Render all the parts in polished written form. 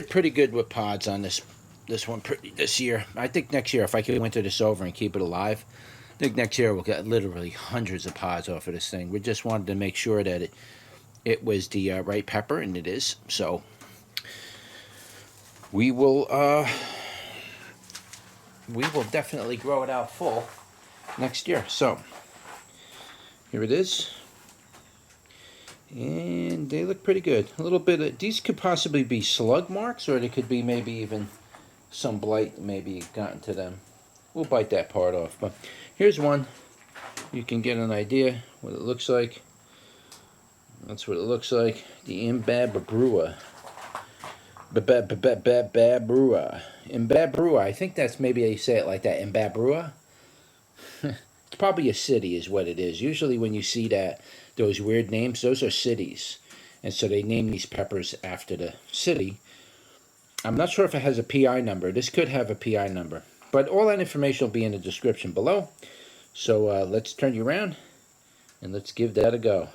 did pretty good with pods on this one this year. I think next year, if I can winter this over and keep it alive, I think next year we'll get literally hundreds of pods off of this thing. We just wanted to make sure that it was the right pepper, and it is. So we will definitely grow it out full next year. So here it is, and they look pretty good. A little bit of, these could possibly be slug marks, or they could be maybe even some blight maybe gotten to them. We'll bite that part off, but here's one. You can get an idea what it looks like. That's what it looks like. The Imbabura. Imbabura. I think that's maybe how you say it like that. Imbabura. It's probably a city is what it is. Usually when you see that, those weird names, those are cities. And so they name these peppers after the city. I'm not sure if it has a PI number. This could have a PI number. But all that information will be in the description below. So let's turn you around and let's give that a go.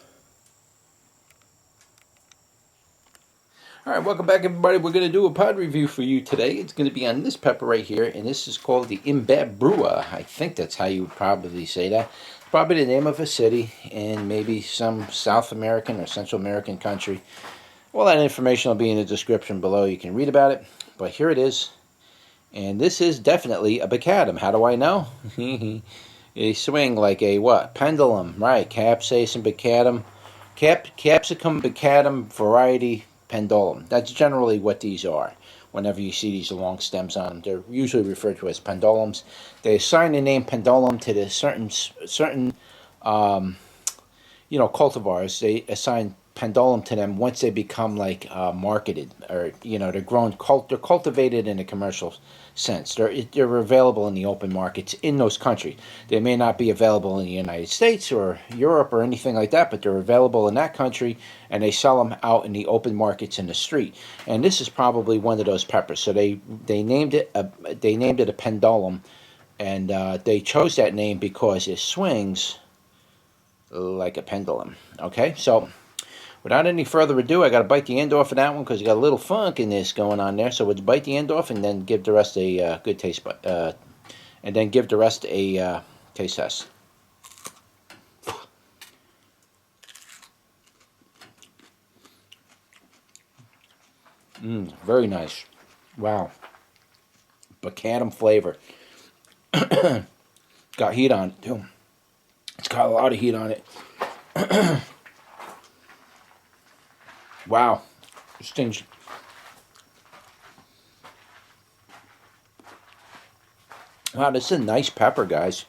Alright, welcome back everybody. We're going to do a pod review for you today. It's going to be on this pepper right here, and this is called the Imbabura. I think that's how you would probably say that. It's probably the name of a city in maybe some South American or Central American country. All that information will be in the description below. You can read about it, but here it is. And this is definitely a baccatum. How do I know? They swing like a what? Pendulum, right? Capsicum baccatum. Capsicum baccatum variety pendulum. That's generally what these are. Whenever you see these long stems on them, they're usually referred to as pendulums. They assign the name pendulum to the certain cultivars. They assign pendulum to them once they become like marketed, or they're grown. They're cultivated in a commercial sense. They're available in the open markets in those countries. They may not be available in the United States or Europe or anything like that, but they're available in that country, and they sell them out in the open markets in the street. And this is probably one of those peppers. So they named it a pendulum, and they chose that name because it swings like a pendulum. Okay, so without any further ado, I got to bite the end off of that one because you got a little funkiness going on there. So we'll bite the end off and then give the rest a good taste, and then give the rest a taste test. Very nice. Wow. Baccatum flavor. Got heat on it too. It's got a lot of heat on it. Wow, this thing's wow. This is a nice pepper, guys.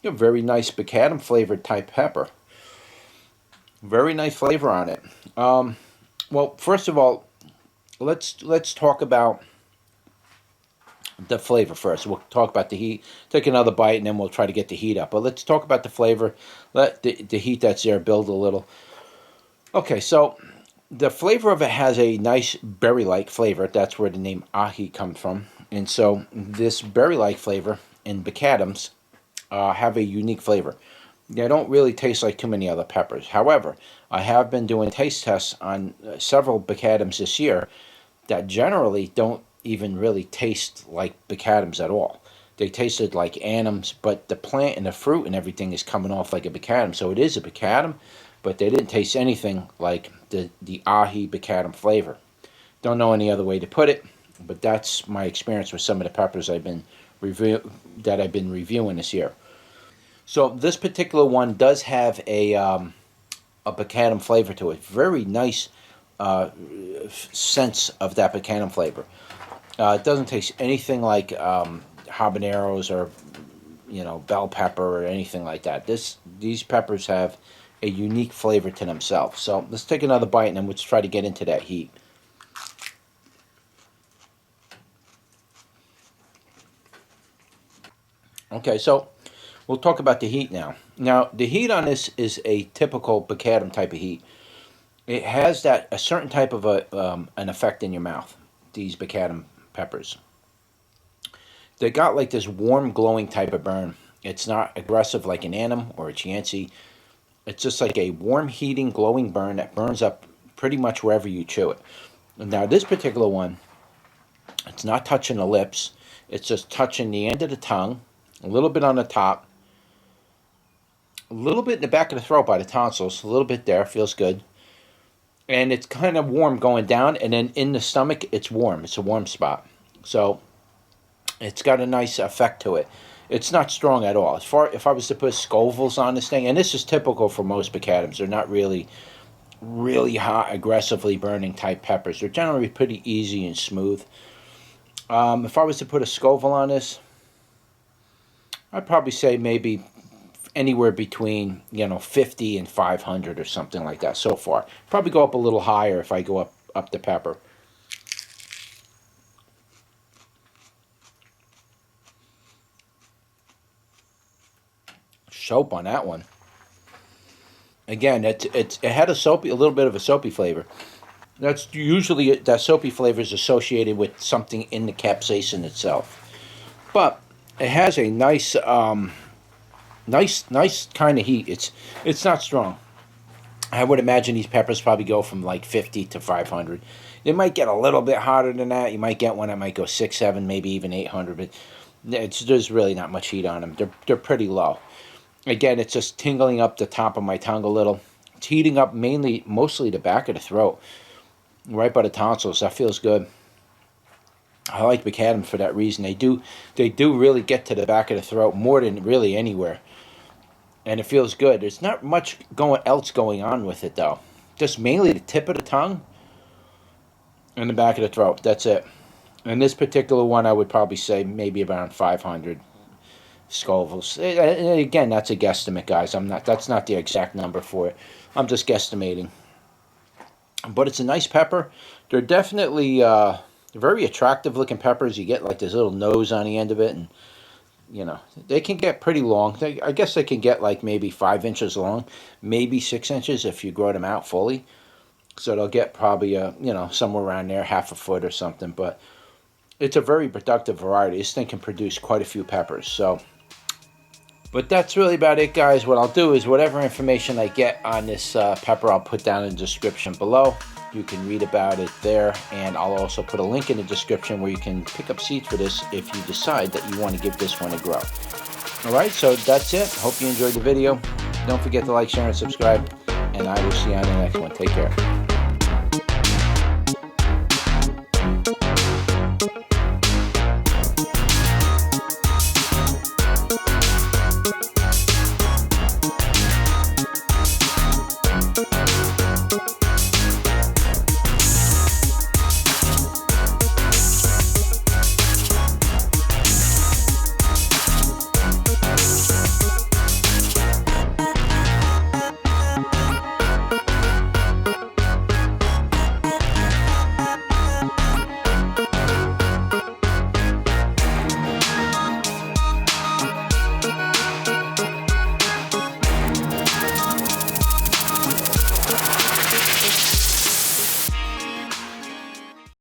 A very nice baccatum flavored type pepper. Very nice flavor on it. Well, first of all, let's talk about the flavor first. We'll talk about the heat. Take another bite, and then we'll try to get the heat up. But let's talk about the flavor. Let the heat that's there build a little. Okay, so the flavor of it has a nice berry-like flavor. That's where the name aji comes from. And so this berry-like flavor in bacatums have a unique flavor. They don't really taste like too many other peppers. However, I have been doing taste tests on several bacatums this year that generally don't even really taste like bacatums at all. They tasted like anums, but the plant and the fruit and everything is coming off like a baccatum. So it is a baccatum, but they didn't taste anything like the aji baccatum flavor. Don't know any other way to put it, but that's my experience with some of the peppers I've been reviewing this year. So this particular one does have a baccatum flavor to it. Very nice sense of that baccatum flavor. It doesn't taste anything like habaneros or bell pepper or anything like that. These peppers have a unique flavor to themselves. So let's take another bite and then let's try to get into that heat. Okay, so we'll talk about the heat now. Now, the heat on this is a typical baccatum type of heat. It has a certain type of an effect in your mouth, these baccatum peppers. They got like this warm, glowing type of burn. It's not aggressive like an anum or a chianti. It's just like a warm, heating, glowing burn that burns up pretty much wherever you chew it. Now, this particular one, it's not touching the lips. It's just touching the end of the tongue, a little bit on the top, a little bit in the back of the throat by the tonsils, a little bit there, feels good. And it's kind of warm going down, and then in the stomach, it's warm. It's a warm spot. So it's got a nice effect to it. It's not strong at all. If I was to put Scovilles on this thing, and this is typical for most bacatums, they're not really hot, aggressively burning type peppers. They're generally pretty easy and smooth. If I was to put a Scoville on this, I'd probably say maybe anywhere between 50 and 500 or something like that so far. Probably go up a little higher if I go up the pepper. Soap on that one. Again, it had a little bit of a soapy flavor. That's usually that soapy flavor is associated with something in the capsaicin itself, but it has a nice kind of heat. It's not strong. I would imagine these peppers probably go from like 50 to 500. They might get a little bit hotter than that. You might get one that might go 6, 7, maybe even 800. But there's really not much heat on them. They're pretty low. Again, it's just tingling up the top of my tongue a little. It's heating up mostly the back of the throat, right by the tonsils. That feels good. I like baccatum for that reason. They do really get to the back of the throat more than really anywhere, and it feels good. There's not much else going on with it though. Just mainly the tip of the tongue and the back of the throat. That's it. And this particular one, I would probably say maybe around 500 Scovilles. And again, that's a guesstimate, guys. That's not the exact number for it. I'm just guesstimating. But it's a nice pepper. They're definitely very attractive looking peppers. You get like this little nose on the end of it, and they can get pretty long. I guess they can get like maybe 5 inches long, maybe 6 inches if you grow them out fully. So they'll get probably somewhere around there, half a foot or something. But it's a very productive variety. This thing can produce quite a few peppers. But that's really about it, guys. What I'll do is whatever information I get on this pepper, I'll put down in the description below. You can read about it there, and I'll also put a link in the description where you can pick up seeds for this if you decide that you want to give this one a grow. Alright, so that's it. Hope you enjoyed the video. Don't forget to like, share, and subscribe, and I will see you on the next one. Take care.